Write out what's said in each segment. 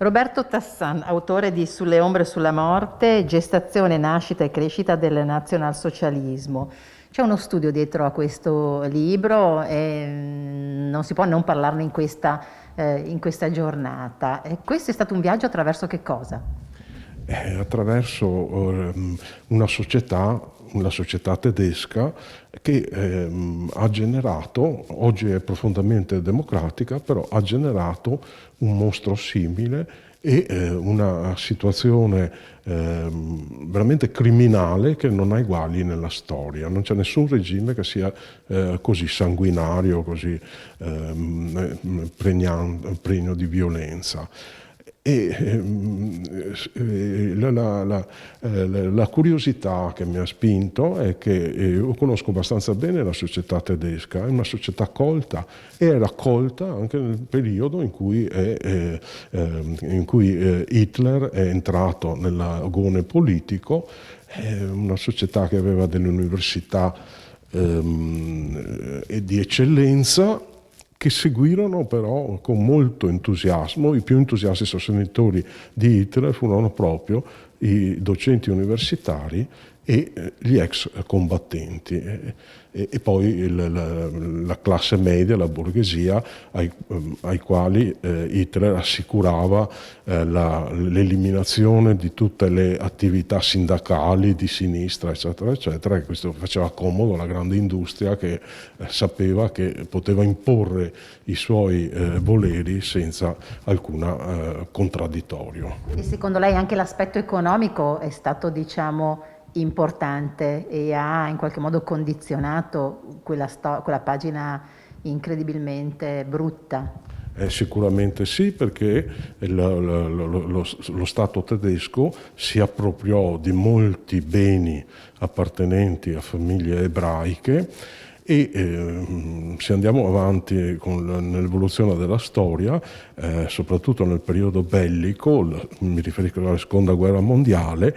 Roberto Tassan, autore di Sulle ombre e sulla morte, gestazione, nascita e crescita del nazionalsocialismo. C'è uno studio dietro a questo libro e non si può non parlarne in questa giornata. E questo è stato un viaggio attraverso che cosa? Attraverso una società, la società tedesca, che ha generato, oggi è profondamente democratica, però ha generato un mostro simile e una situazione veramente criminale che non ha uguali nella storia. Non c'è nessun regime che sia così sanguinario, così pregno di violenza. E la curiosità che mi ha spinto è che io conosco abbastanza bene la società tedesca, è una società colta e era colta anche nel periodo in cui Hitler è entrato nell'agone politico. È una società che aveva delle università di eccellenza, che seguirono però con molto entusiasmo. I più entusiasti sostenitori di Hitler furono proprio i docenti universitari e gli ex combattenti e poi la classe media, la borghesia, ai quali Hitler assicurava l'eliminazione di tutte le attività sindacali di sinistra, eccetera, eccetera, e questo faceva comodo alla grande industria che sapeva che poteva imporre i suoi voleri senza alcun contraddittorio. E secondo lei anche l'aspetto economico è stato, diciamo, importante e ha in qualche modo condizionato quella pagina incredibilmente brutta? Sicuramente sì, perché lo Stato tedesco si appropriò di molti beni appartenenti a famiglie ebraiche e se andiamo avanti nell'evoluzione della storia, soprattutto nel periodo bellico, mi riferisco alla seconda guerra mondiale,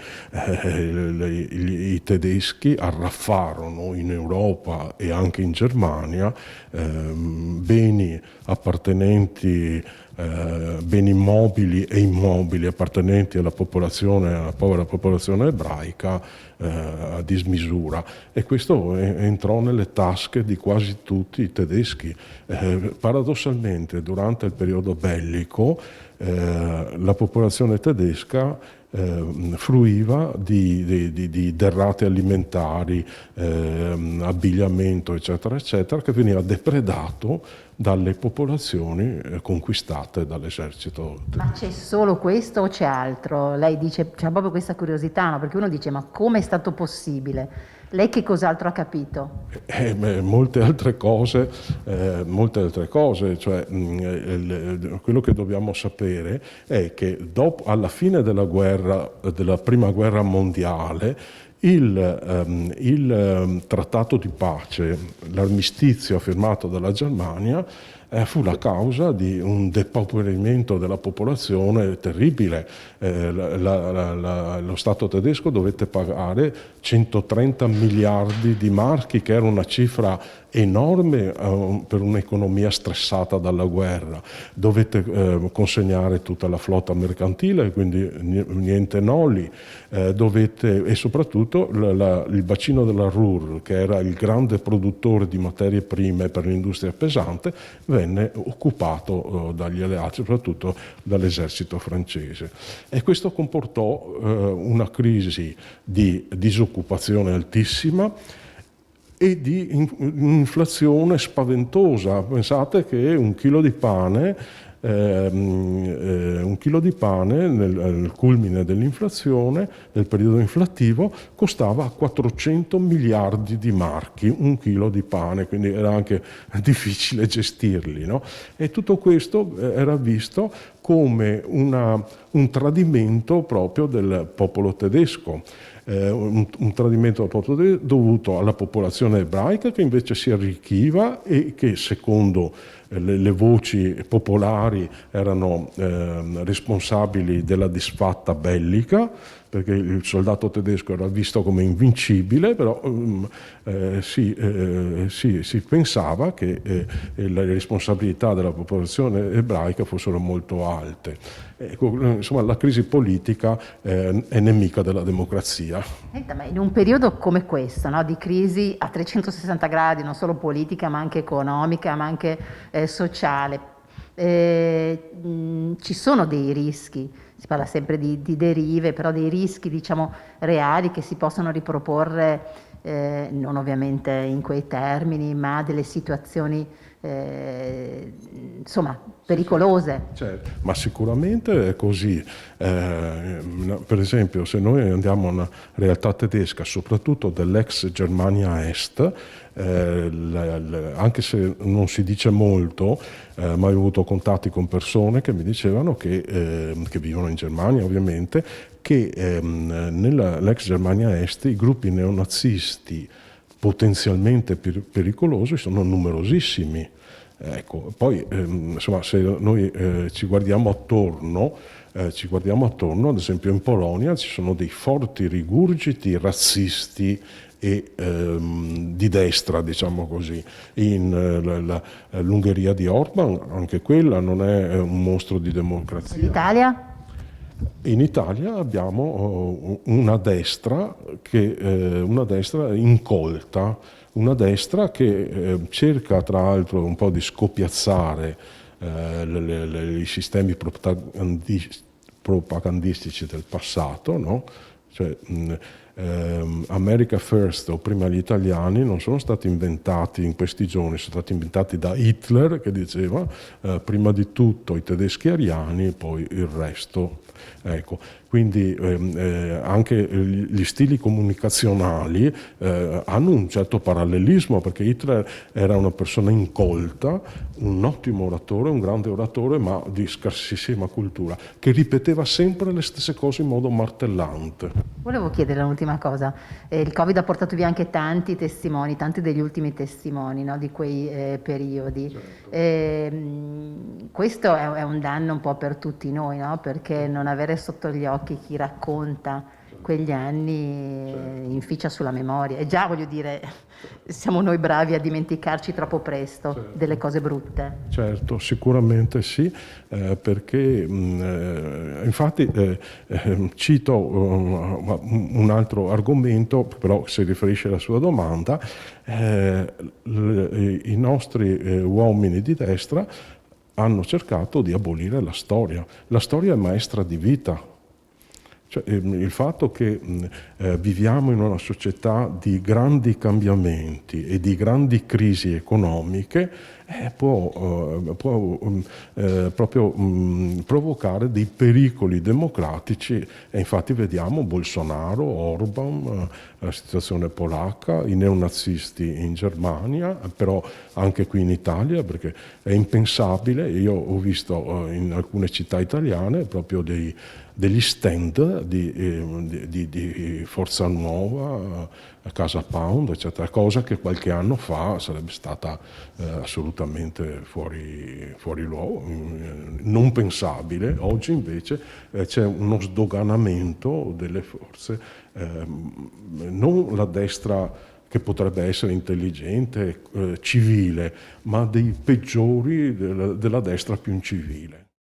i tedeschi arraffarono in Europa e anche in Germania beni appartenenti, beni mobili e immobili appartenenti alla povera popolazione ebraica a dismisura, e questo entrò nelle tasche di quasi tutti i tedeschi. Paradossalmente durante il periodo bellico la popolazione tedesca fruiva di derrate alimentari, abbigliamento, eccetera, eccetera, che veniva depredato dalle popolazioni conquistate dall'esercito. Ma c'è solo questo o c'è altro? Lei dice, c'è proprio questa curiosità, no? Perché uno dice, ma come è stato possibile? Lei che cos'altro ha capito? Molte altre cose, cioè quello che dobbiamo sapere è che alla fine della prima guerra mondiale, il trattato di pace, l'armistizio firmato dalla Germania, fu la causa di un depauperamento della popolazione terribile. Lo Stato tedesco dovette pagare 130 miliardi di marchi, che era una cifra enorme per un'economia stressata dalla guerra. Dovette consegnare tutta la flotta mercantile, quindi niente noli, e soprattutto il bacino della Ruhr, che era il grande produttore di materie prime per l'industria pesante, venne occupato dagli alleati, soprattutto dall'esercito francese. E questo comportò una crisi di disoccupazione altissima e di inflazione spaventosa. Pensate che un chilo di pane nel culmine dell'inflazione, nel periodo inflattivo, costava 400 miliardi di marchi, un chilo di pane, quindi era anche difficile gestirli, no? E tutto questo era visto come un tradimento proprio del popolo tedesco. Un tradimento dovuto alla popolazione ebraica, che invece si arricchiva e che, secondo le voci popolari, erano responsabili della disfatta bellica, perché il soldato tedesco era visto come invincibile, però si pensava che le responsabilità della popolazione ebraica fossero molto alte. Insomma, la crisi politica è nemica della democrazia. Senta, ma in un periodo come questo, no, di crisi a 360 gradi, non solo politica, ma anche economica, ma anche sociale, ci sono dei rischi, si parla sempre di derive, però dei rischi, diciamo, reali che si possono riproporre, non ovviamente in quei termini, ma delle situazioni, insomma, pericolose. Certo, ma sicuramente è così. Per esempio, se noi andiamo a una realtà tedesca, soprattutto dell'ex Germania Est, anche se non si dice molto, ma ho avuto contatti con persone che mi dicevano che vivono in Germania ovviamente, che nell'ex Germania Est i gruppi neonazisti potenzialmente pericolosi sono numerosissimi. Ecco, poi insomma, se noi ci guardiamo attorno, ad esempio in Polonia ci sono dei forti rigurgiti razzisti e di destra, diciamo così. L'Ungheria di Orban, anche quella non è un mostro di democrazia. L'Italia? In Italia abbiamo una destra incolta, una destra che cerca tra l'altro un po' di scopiazzare i sistemi propagandistici del passato, no? Cioè, America First o prima gli italiani non sono stati inventati in questi giorni, sono stati inventati da Hitler che diceva prima di tutto i tedeschi ariani e poi il resto. Ecco, quindi anche gli stili comunicazionali hanno un certo parallelismo, perché Hitler era una persona incolta, un ottimo oratore, un grande oratore, ma di scarsissima cultura, che ripeteva sempre le stesse cose in modo martellante. Volevo chiedere un'ultima cosa. Il Covid ha portato via anche tanti testimoni, tanti degli ultimi testimoni, no, di quei periodi. Questo è un danno un po' per tutti noi, no? Perché non avere sotto gli occhi chi racconta quegli anni inficia sulla memoria. E già, voglio dire, siamo noi bravi a dimenticarci troppo presto delle cose brutte. Certo, sicuramente sì, perché infatti cito un altro argomento, però si riferisce alla sua domanda, i nostri uomini di destra hanno cercato di abolire la storia. La storia è maestra di vita. Cioè, il fatto che viviamo in una società di grandi cambiamenti e di grandi crisi economiche può proprio provocare dei pericoli democratici, e infatti vediamo Bolsonaro, Orban, la situazione polacca, i neonazisti in Germania, però anche qui in Italia, perché è impensabile. Io ho visto in alcune città italiane proprio degli stand di Forza Nuova, Casa Pound, eccetera, cosa che qualche anno fa sarebbe stata assolutamente fuori luogo, non pensabile. Oggi invece c'è uno sdoganamento delle forze, non la destra che potrebbe essere intelligente, civile, ma dei peggiori della destra più incivile.